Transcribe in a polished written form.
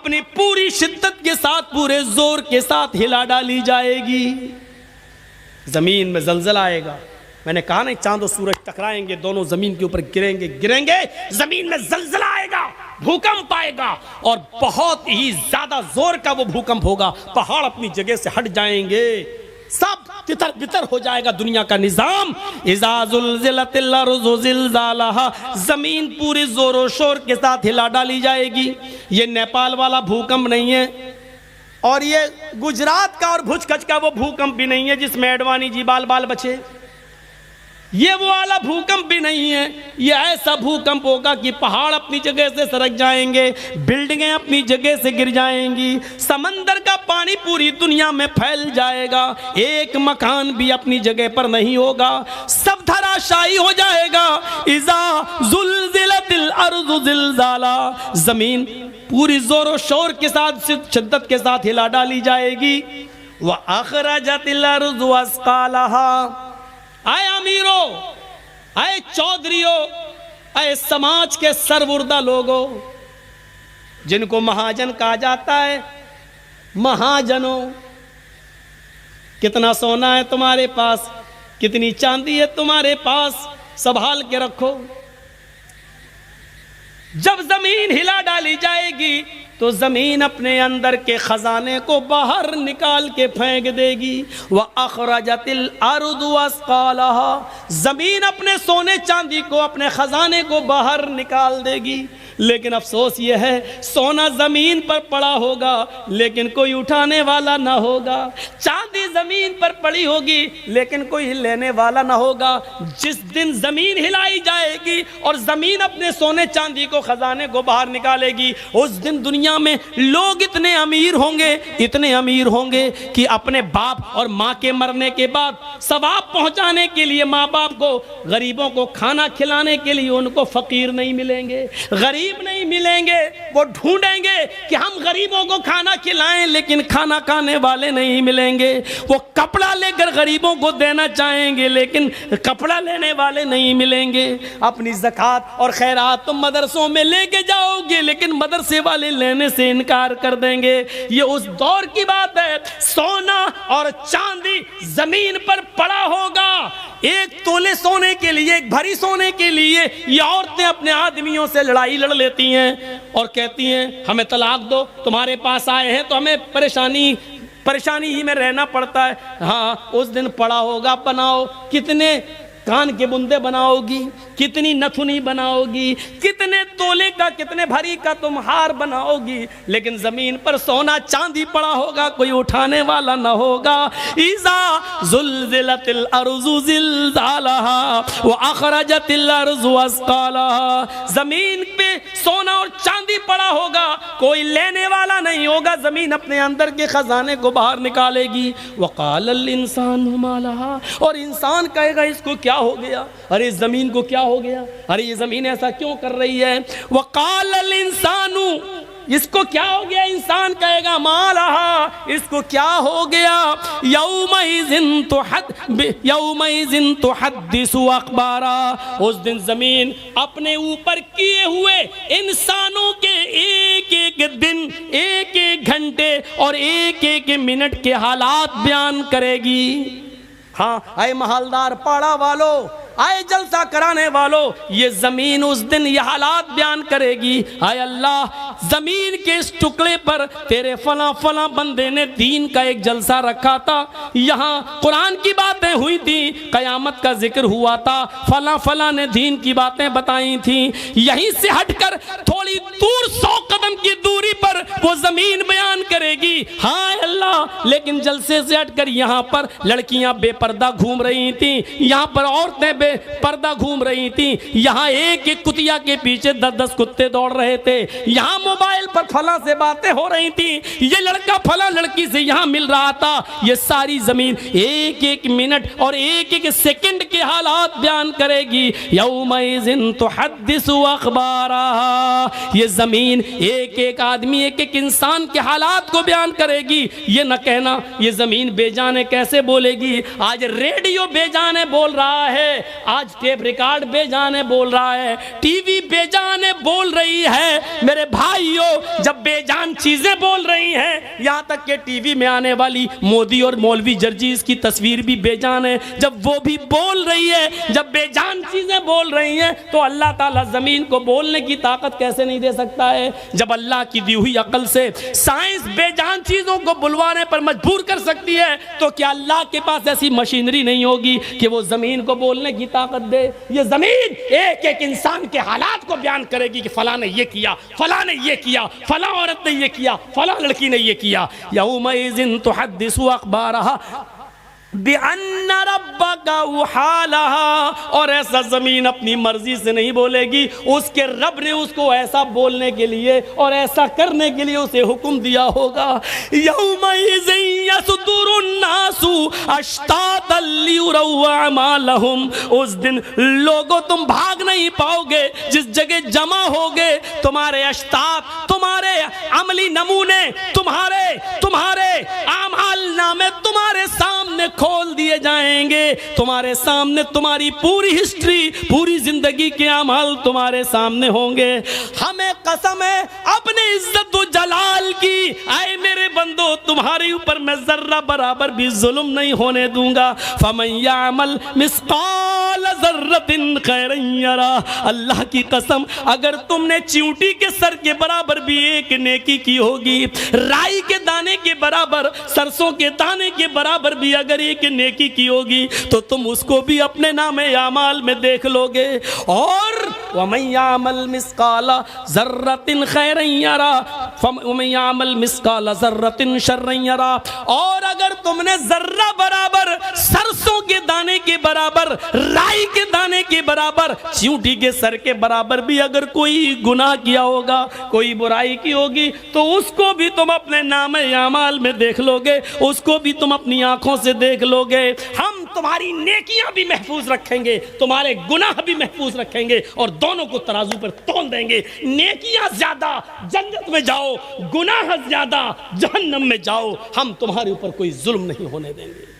اپنی پوری شدت کے ساتھ پورے زور کے ساتھ ہلا ڈالی جائے گی. زمین میں زلزلہ آئے گا. میں نے کہا نہیں چاند و سورج ٹکرائیں گے, دونوں زمین کے اوپر گریں گے, زمین میں زلزلہ آئے گا, بھوکمپ آئے گا, اور بہت ہی زیادہ زور کا وہ بھوکمپ ہوگا. پہاڑ اپنی جگہ سے ہٹ جائیں گے, سب تتر بتر ہو جائے گا دنیا کا نظام. اذا زلزلت الارض زلزالہا, زمین پوری زور و شور کے ساتھ ہلا ڈالی جائے گی. یہ نیپال والا بھوکمپ نہیں ہے, اور یہ گجرات کا اور بھج کچ کا وہ بھوکمپ بھی نہیں ہے جس میں ایڈوانی جی بال بچے. یہ وہ والا بھوکمپ بھی نہیں ہے. یہ ایسا بھوکمپ ہوگا کہ پہاڑ اپنی جگہ سے سرک جائیں گے, بلڈنگیں اپنی جگہ سے گر جائیں گی, سمندر کا پانی پوری دنیا میں پھیل جائے گا, ایک مکان بھی اپنی جگہ پر نہیں ہوگا, سب دھراشائی ہو جائے گا. اذا زلزلت الارض زلزالا, زمین پوری زور و شور کے ساتھ شدت کے ساتھ ہلا ڈالی جائے گی. وَأَخْرَجَتِ الْأَرْضُ أَثْقَالَهَا, اے امیرو, اے چودھریو, اے سماج کے سربردہ لوگوں جن کو مہاجن کہا جاتا ہے, مہاجنوں, کتنا سونا ہے تمہارے پاس, کتنی چاندی ہے تمہارے پاس, سنبھال کے رکھو. جب زمین ہلا ڈالی جائے گی تو زمین اپنے اندر کے خزانے کو باہر نکال کے پھینک دے گی. وَأَخْرَجَتِ الْأَرْضُ أَثْقَالَهَا, زمین اپنے سونے چاندی کو, اپنے خزانے کو باہر نکال دے گی. لیکن افسوس یہ ہے, سونا زمین پر پڑا ہوگا لیکن کوئی اٹھانے والا نہ ہوگا, چاندی زمین پر پڑی ہوگی لیکن کوئی لینے والا نہ ہوگا. جس دن زمین ہلائی جائے گی اور زمین اپنے سونے چاندی کو, خزانے کو باہر نکالے گی, اس دن دنیا میں لوگ اتنے امیر ہوں گے, اتنے امیر ہوں گے کہ اپنے باپ اور ماں کے مرنے کے بعد ثواب پہنچانے کے لیے ماں باپ کو, غریبوں کو کھانا کھلانے کے لیے ان کو فقیر نہیں ملیں گے, غریب نہیں ملیں گے. وہ ڈھونڈیں گے کہ ہم غریبوں کو کھانا کھلائیں لیکن کھانا کھانے والے نہیں ملیں گے. وہ کپڑا لے کر غریبوں کو دینا چاہیں گے لیکن کپڑا لینے والے نہیں ملیں گے. اپنی زکوٰۃ اور خیرات تم مدرسوں میں لے کے جاؤ گے لیکن مدرسے والے لینے سے انکار کر دیں گے. یہ اس دور کی بات ہے. سونا اور چاندی زمین پر پڑا ہوگا, ایک تولے سونے کے لیے, ایک بھری سونے کے لیے یہ عورتیں اپنے آدمیوں سے لڑائی لڑ لیتی ہیں اور کہتی ہیں ہمیں طلاق دو, تمہارے پاس آئے ہیں تو ہمیں پریشانی ہی میں رہنا پڑتا ہے. ہاں, اس دن پڑا ہوگا, بناؤ, کتنے کان کے بندے بناؤ گی, کتنی نتھنی بناؤ گی, کتنے تولے کا, کتنے بھری کا تم ہار بناؤ گی, لیکن زمین پر سونا چاندی پڑا ہوگا, کوئی اٹھانے والا نہ ہوگا. اذا زلزلت الارض زلزالها واخرجت الارض اثقالها, زمین پہ سونا اور چاندی پڑا ہوگا, کوئی لینے والا نہیں ہوگا, زمین اپنے اندر کے خزانے کو باہر نکالے گی. وقال الانسان ما لها, اور انسان کہے گا اس کو کیا ہو گیا, ارے زمین کو کیا ہو گیا, ارے یہ زمین ایسا کیوں کر رہی ہے. وقال الانسان, اس کو کیا ہو گیا, انسان کہے گا ما لہا, اس کو کیا ہو گیا. یومئذ تحدث اخبارا, اس دن زمین اپنے اوپر کیے ہوئے انسانوں کے ایک ایک دن, ایک ایک گھنٹے اور ایک ایک منٹ کے حالات بیان کرے گی. ہاں, اے محلدار پاڑا والو, آئے جلسہ کرانے والو, یہ زمین اس دن یہ حالات بیان کرے گی. آئے اللہ, زمین کے اس ٹکڑے پر تیرے فلاں فلاں بندے نے دین کا ایک جلسہ رکھا تھا, یہاں قرآن کی باتیں ہوئی تھی, قیامت کا ذکر ہوا تھا, فلاں فلاں نے دین کی باتیں بتائی تھیں. یہیں سے ہٹ کر تھوڑی دور 100 قدم کی دوری پر وہ زمین بیان کرے گی. ہاں اللہ, لیکن جلسے سے ہٹ کر یہاں پر لڑکیاں بے پردہ گھوم رہی تھیں, یہاں پر عورتیں بے پردہ گھوم رہی تھیں, یہاں ایک ایک کتیا کے پیچھے 10-10 کتے دوڑ رہے تھے, یہاں موبائل پر فلاں سے باتیں ہو رہی تھیں, یہ لڑکا فلاں لڑکی سے یہاں مل رہا تھا. یہ ساری زمین ایک ایک منٹ اور ایک ایک سیکنڈ کے حالات بیان کرے گی. یومئذ تحدث اخبارا, یہ زمین ایک ایک آدمی, ایک ایک انسان کے حالات حالات کو بیان کرے گی. یہ نہ کہنا یہ زمین بے جانے کیسے بولے گی. آج ریڈیو بے جانے بول رہا ہے, آج ٹیپ ریکارڈ بے جانے بول رہا ہے, ٹی وی بے جانے بول رہی ہے. میرے بھائیوں, جب بے جان چیزیں بول رہی ہیں, یہاں تک کہ ٹی وی میں آنے والی مودی اور مولوی جرجیز کی تصویر بھی بے جان ہے, جب وہ بھی بول رہی ہے, جب بے جان چیزیں بول رہی ہیں, تو اللہ تعالیٰ زمین کو بولنے کی طاقت کیسے نہیں دے سکتا ہے؟ جب اللہ کی دی ہوئی عقل سے سائنس بے جان چیزوں کو بلوانے پر مجبور کر سکتی ہے, تو کیا اللہ کے پاس ایسی مشینری نہیں ہوگی کہ وہ زمین کو بولنے کی طاقت دے؟ یہ زمین ایک ایک انسان کے حالات کو بیان کرے گی کہ فلاں نے یہ کیا, فلاں نے یہ کیا, فلاں عورت نے یہ کیا, فلاں لڑکی نے یہ کیا. یومئذ تحدث اخبارها بِأَنَّ رَبَّكَ أَوْحَىٰ, اور ایسا زمین اپنی مرضی سے نہیں بولے گی, اس کے رب نے اس کو ایسا بولنے کے لیے اور ایسا کرنے کے لیے اسے حکم دیا ہوگا. یومئذ یصدر الناس اشتاتا لیروا اعمالہم, اس دن لوگوں تم بھاگ نہیں پاؤ گے, جس جگہ جمع ہوگے تمہارے اشتات, تمہارے عملی نمونے, تمہارے اعمال نامے تمہارے سامنے کھول دیے جائیں گے, تمہارے سامنے تمہاری پوری ہسٹری, پوری زندگی کے اعمال تمہارے سامنے ہوں گے. ہمیں قسم ہے اپنے عزت و جلال کی, اے میرے بندو تمہارے اوپر میں ذرہ برابر بھی ظلم نہیں ہونے دوں گا. فَمَن يَعْمَلْ مِثْقَالَ ذَرَّةٍ خَيْرًا يَرَهُ, اللہ کی قسم اگر تم نے چیونٹی کے سر کے برابر بھی ایک نیکی کی ہوگی, رائی کے دانے کے برابر, سرسوں کے دانے کے برابر بھی اگر ایک نیکی کی ہوگی, تو تم اس کو بھی اپنے نام اعمال میں دیکھ لو گے. اور وَمَن يَعْمَلْ مِثْقَالَ ذَرَّةٍ خَيْرًا يَرَهُ وَمَن يَعْمَلْ مِثْقَالَ ذَرَّةٍ شَرًّا يَرَهُ, اور اگر تم نے ذرہ برابر, سرسوں کے دانے کے برابر, رائی کے دانے کے برابر, چیونٹی کے سر کے برابر بھی اگر کوئی گناہ کیا ہوگا, کوئی برائی کی ہوگی, تو اس کو بھی تم اپنے نام اعمال میں دیکھ لو گے, اس کو بھی تم اپنی آنکھوں سے دیکھ لو گے. ہم تمہاری نیکیاں بھی محفوظ رکھیں گے, تمہارے گناہ بھی محفوظ رکھیں گے, اور دونوں کو ترازو پر تول دیں گے. نیکیاں زیادہ جنت میں جاؤ, گناہ زیادہ جہنم میں جاؤ, ہم تمہارے اوپر کوئی ظلم نہیں ہونے دیں گے.